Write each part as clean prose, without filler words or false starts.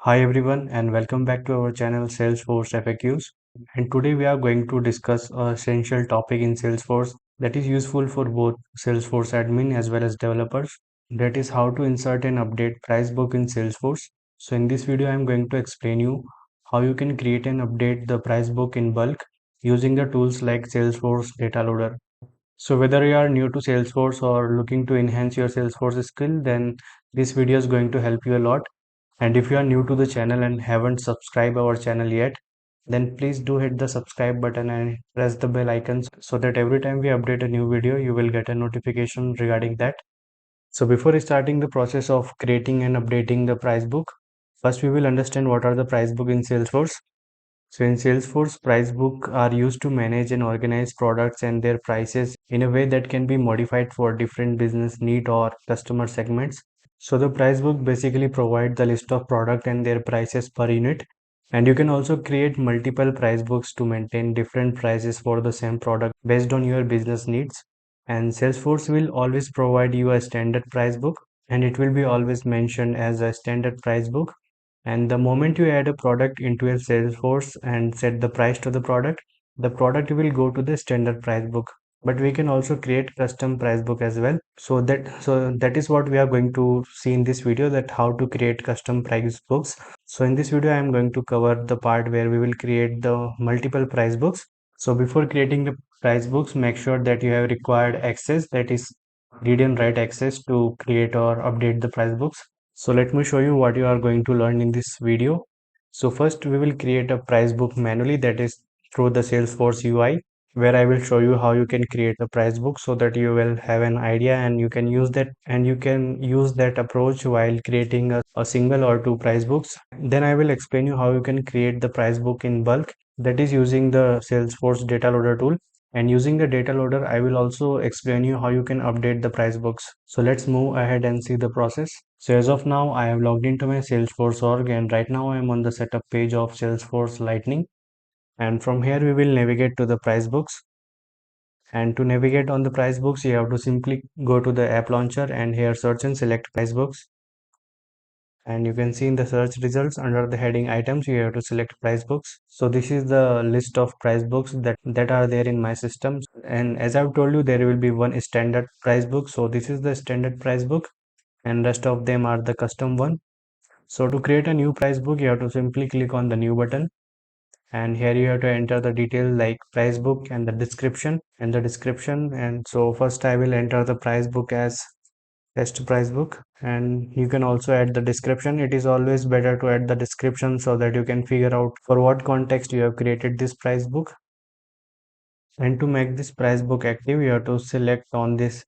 Hi everyone and welcome back to our channel Salesforce FAQs. And today we are going to discuss a essential topic in Salesforce that is useful for both Salesforce admin as well as developers. That is how to insert and update price book in Salesforce. So in this video I am going to explain you how you can create and update the price book in bulk using the tools like Salesforce Data Loader. So whether you are new to Salesforce or looking to enhance your Salesforce skill, then this video is going to help you a lot. And if you are new to the channel and haven't subscribed our channel yet, then please do hit the subscribe button and press the bell icon so that every time we update a new video, you will get a notification regarding that. So before starting the process of creating and updating the price book, first we will understand what are the price book in Salesforce. So in Salesforce, price book are used to manage and organize products and their prices in a way that can be modified for different business need or customer segments. So the price book basically provides the list of product and their prices per unit. And you can also create multiple price books to maintain different prices for the same product based on your business needs. And Salesforce will always provide you a standard price book, and it will be always mentioned as a standard price book. And the moment you add a product into your Salesforce and set the price to the product will go to the standard price book. But we can also create custom price book as well. So that is what we are going to see in this video, that how to create custom price books. So in this video, I am going to cover the part where we will create the multiple price books. So before creating the price books, make sure that you have required access, that is read and write access, to create or update the price books. So let me show you what you are going to learn in this video. So first we will create a price book manually, that is through the Salesforce UI, where I will show you how you can create a price book so that you will have an idea and you can use that approach while creating a single or two price books. Then I will explain you how you can create the price book in bulk, that is using the Salesforce data loader tool. And using the data loader, I will also explain you how you can update the price books. So let's move ahead and see the process. So as of now, I have logged into my Salesforce org, and right now I am on the setup page of Salesforce Lightning. And from here we will navigate to the price books. And to navigate on the price books, you have to simply go to the app launcher and here search and select price books. And you can see in the search results under the heading items, you have to select price books. So this is the list of price books that are there in my system. And as I've told you, there will be one standard price book. So this is the standard price book and rest of them are the custom one. So to create a new price book, you have to simply click on the new button, and here you have to enter the detail like price book and the description. And so first I will enter the price book as test price book, and you can also add the description. It is always better to add the description so that you can figure out for what context you have created this price book. And to make this price book active, you have to select on this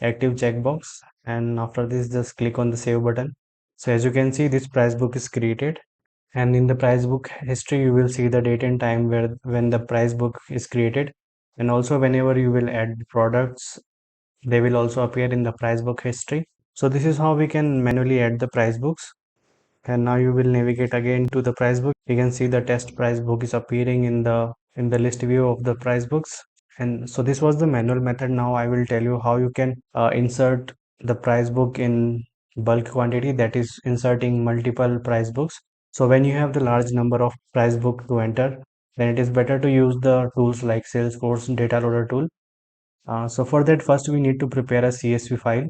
active checkbox, and after this just click on the save button. So as you can see, this price book is created, and in the price book history you will see the date and time when the price book is created. And also whenever you will add products, they will also appear in the price book history. So this is how we can manually add the price books. And now you will navigate again to the price book. You can see the test price book is appearing in the list view of the price books. And so this was the manual method. Now I will tell you how you can insert the price book in bulk quantity, that is inserting multiple price books. So when you have the large number of price book to enter, then it is better to use the tools like Salesforce data loader tool. So for that, first we need to prepare a CSV file.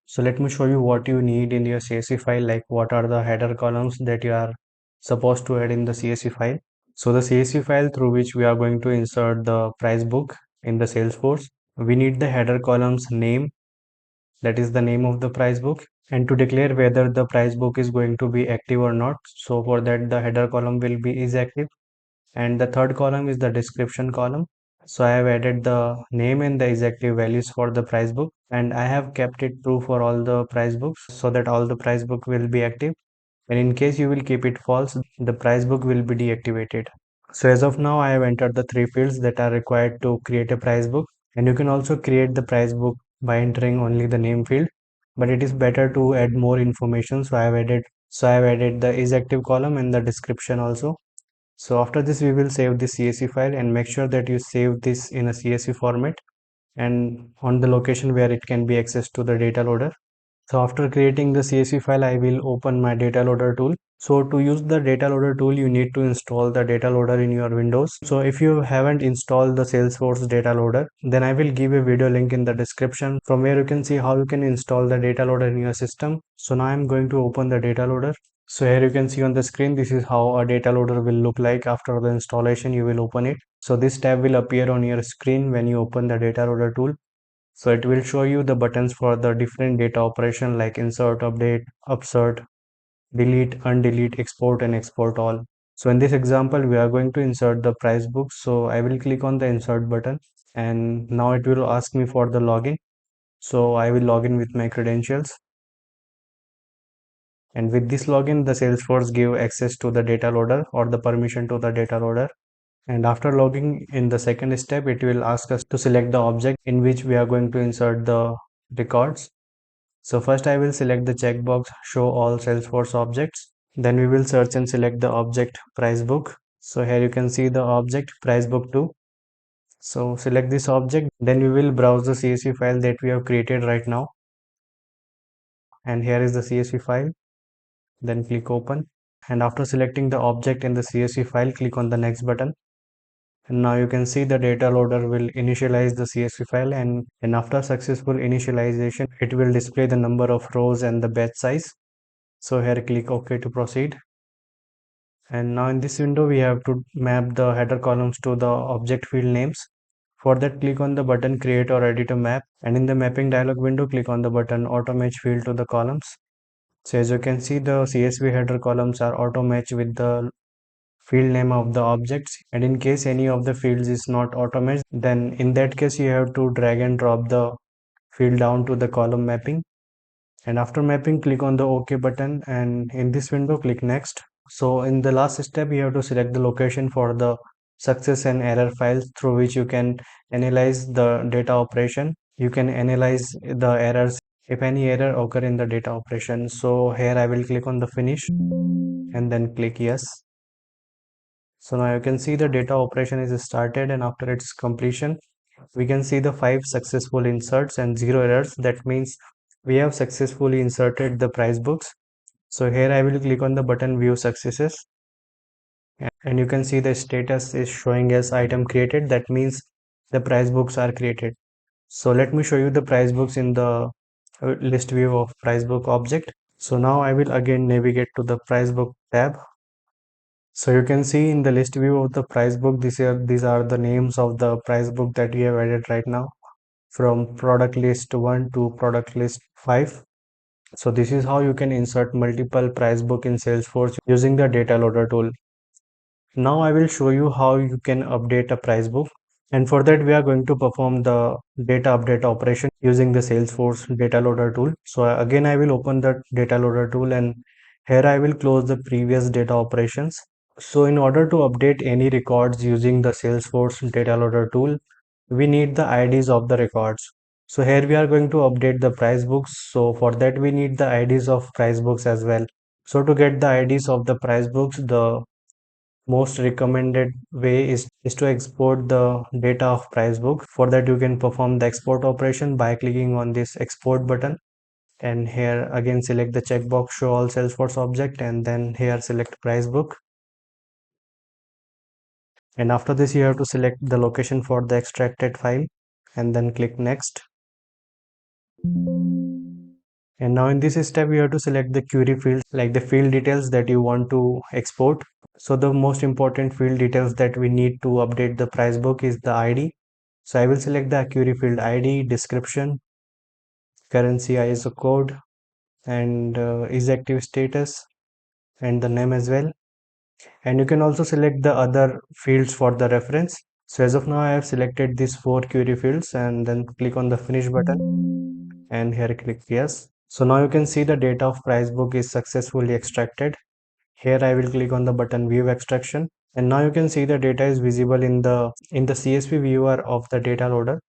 So let me show you what you need in your CSV file, like what are the header columns that you are supposed to add in the CSV file. So the CSV file through which we are going to insert the price book in the Salesforce, we need the header columns name, that is the name of the price book, and to declare whether the price book is going to be active or not. So for that, the header column will be is active, and the third column is the description column. So I have added the name and the exact values for the price book, and I have kept it true for all the price books so that all the price book will be active. And in case you will keep it false, the price book will be deactivated. So as of now, I have entered the three fields that are required to create a price book. And you can also create the price book by entering only the name field, but it is better to add more information. So I have added the is active column and the description also. So after this, we will save this CSV file, and make sure that you save this in a CSV format and on the location where it can be accessed to the data loader. So after creating the CSV file, I will open my data loader tool, So to use the data loader tool, you need to install the data loader in your Windows. So if you haven't installed the Salesforce data loader, then I will give a video link in the description from where you can see how you can install the data loader in your system. So now I'm going to open the data loader. So here you can see on the screen, this is how a data loader will look like after the installation. You will open it. So this tab will appear on your screen when you open the data loader tool. So it will show you the buttons for the different data operation like insert, update, upsert, delete, undelete, export and export all. So in this example, we are going to insert the price book. So I will click on the insert button and now it will ask me for the login. So I will log in with my credentials. And with this login, the Salesforce give access to the data loader or the permission to the data loader. And after logging in the second step, it will ask us to select the object in which we are going to insert the records. So first I will select the checkbox show all Salesforce objects. Then we will search and select the object price book. So here you can see the object price book 2. So select this object. Then we will browse the CSV file that we have created right now. And here is the CSV file. Then click open. And after selecting the object in the CSV file, click on the next button. And now you can see the data loader will initialize the CSV file and after successful initialization, it will display the number of rows and the batch size. So here click OK to proceed. And now in this window, we have to map the header columns to the object field names. For that, click on the button create or edit a map. And in the mapping dialog window, click on the button auto match field to the columns. So as you can see, the CSV header columns are auto match with the field name of the objects. And in case any of the fields is not auto matched, then in that case, you have to drag and drop the field down to the column mapping. And after mapping, click on the OK button and in this window, click next. So in the last step, you have to select the location for the success and error files through which you can analyze the data operation. You can analyze the errors if any error occur in the data operation. So here I will click on the finish and then click yes. So now you can see the data operation is started and after its completion, we can see the 5 successful inserts and 0 errors. That means we have successfully inserted the price books. So here I will click on the button view successes and you can see the status is showing as item created. That means the price books are created. So let me show you the price books in the list view of price book object. So now I will again navigate to the price book tab. So you can see in the list view of the price book, these are the names of the price book that we have added right now from product list 1 to product list 5. So this is how you can insert multiple price book in Salesforce using the data loader tool. Now I will show you how you can update a price book. And for that, we are going to perform the data update operation using the Salesforce data loader tool. So again, I will open the data loader tool and here I will close the previous data operations. So in order to update any records using the Salesforce data loader tool, we need the IDs of the records. So here we are going to update the price books. So for that we need the IDs of price books as well. So to get the IDs of the price books, the most recommended way is to export the data of price book. For that you can perform the export operation by clicking on this export button. And here again select the checkbox show all Salesforce object and then here select price book. And after this you have to select the location for the extracted file and then click next. And now in this step you have to select the query fields like the field details that you want to export. So the most important field details that we need to update the price book is the ID. So I will select the query field ID, description, currency ISO code and is active status and the name as well. And you can also select the other fields for the reference. So as of now I have selected these 4 query fields and then click on the finish button and here click yes. So now you can see the data of price book is successfully extracted. Here I will click on the button view extraction and now you can see the data is visible in the CSV viewer of the data loader.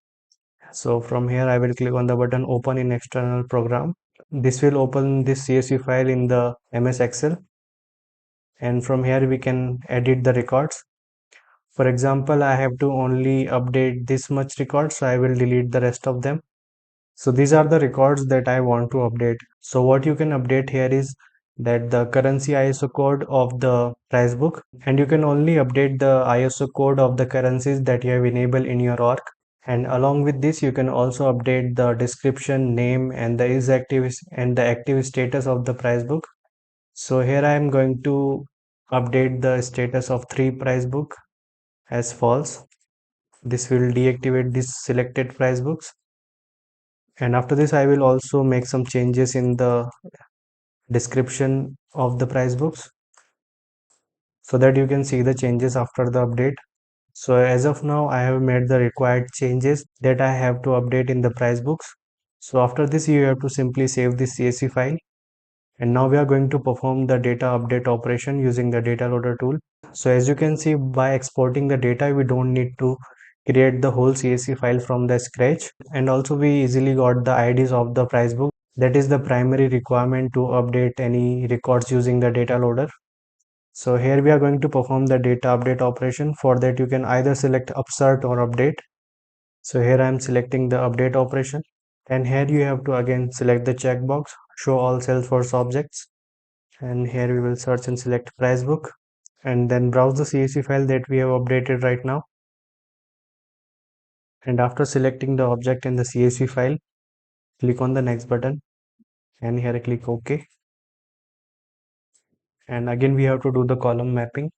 So from here I will click on the button open in external program. This will open this CSV file in the MS Excel and from here we can edit the records. For example, I have to only update this much records, so I will delete the rest of them. So these are the records that I want to update. So what you can update here is that the currency ISO code of the price book, and you can only update the ISO code of the currencies that you have enabled in your org. And along with this, you can also update the description, name, and the is active and the active status of the price book. So here I am going to update the status of 3 price book as false. This will deactivate this selected price books. And after this, I will also make some changes in the description of the price books so that you can see the changes after the update. So as of now, I have made the required changes that I have to update in the price books. So after this, you have to simply save this CSV file. And now we are going to perform the data update operation using the data loader tool. So as you can see, by exporting the data, we don't need to create the whole CSV file from the scratch. And also we easily got the IDs of the price book. That is the primary requirement to update any records using the data loader. So here we are going to perform the data update operation. For that, you can either select upsert or update. So here I am selecting the update operation. And here you have to again select the checkbox, show all Salesforce objects. And here we will search and select price book and then browse the CSV file that we have updated right now. And after selecting the object in the CSV file, click on the next button and here click OK. And again we have to do the column mapping.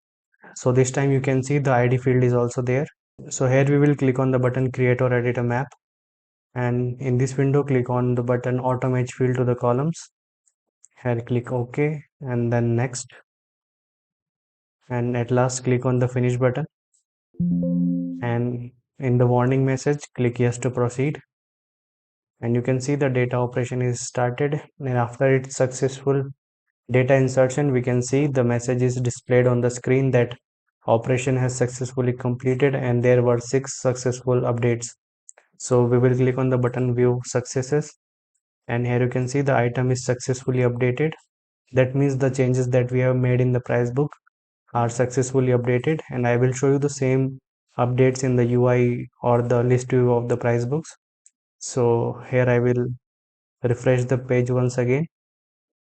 So this time you can see the ID field is also there. So here we will click on the button create or edit a map, and in this window click on the button auto match field to the columns. Here click OK and then next, and at last click on the finish button, and in the warning message click yes to proceed. And you can see the data operation is started, and after its successful data insertion we can see the message is displayed on the screen that operation has successfully completed and there were 6 successful updates. So we will click on the button view successes, and here you can see the item is successfully updated. That means the changes that we have made in the price book are successfully updated, and I will show you the same updates in the UI or the list view of the price books. So here I will refresh the page once again,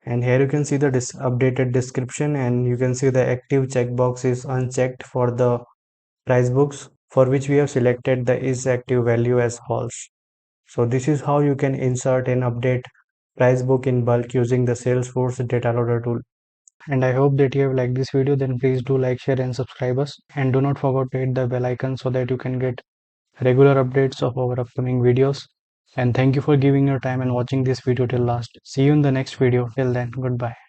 and here you can see the updated description, and you can see the active checkbox is unchecked for the price books for which we have selected the is active value as false. So this is how you can insert and update price book in bulk using the Salesforce data loader tool. And I hope that you have liked this video. Then please do like, share and subscribe us, and do not forget to hit the bell icon so that you can get regular updates of our upcoming videos. And thank you for giving your time and watching this video till last. See you in the next video. Till then, goodbye.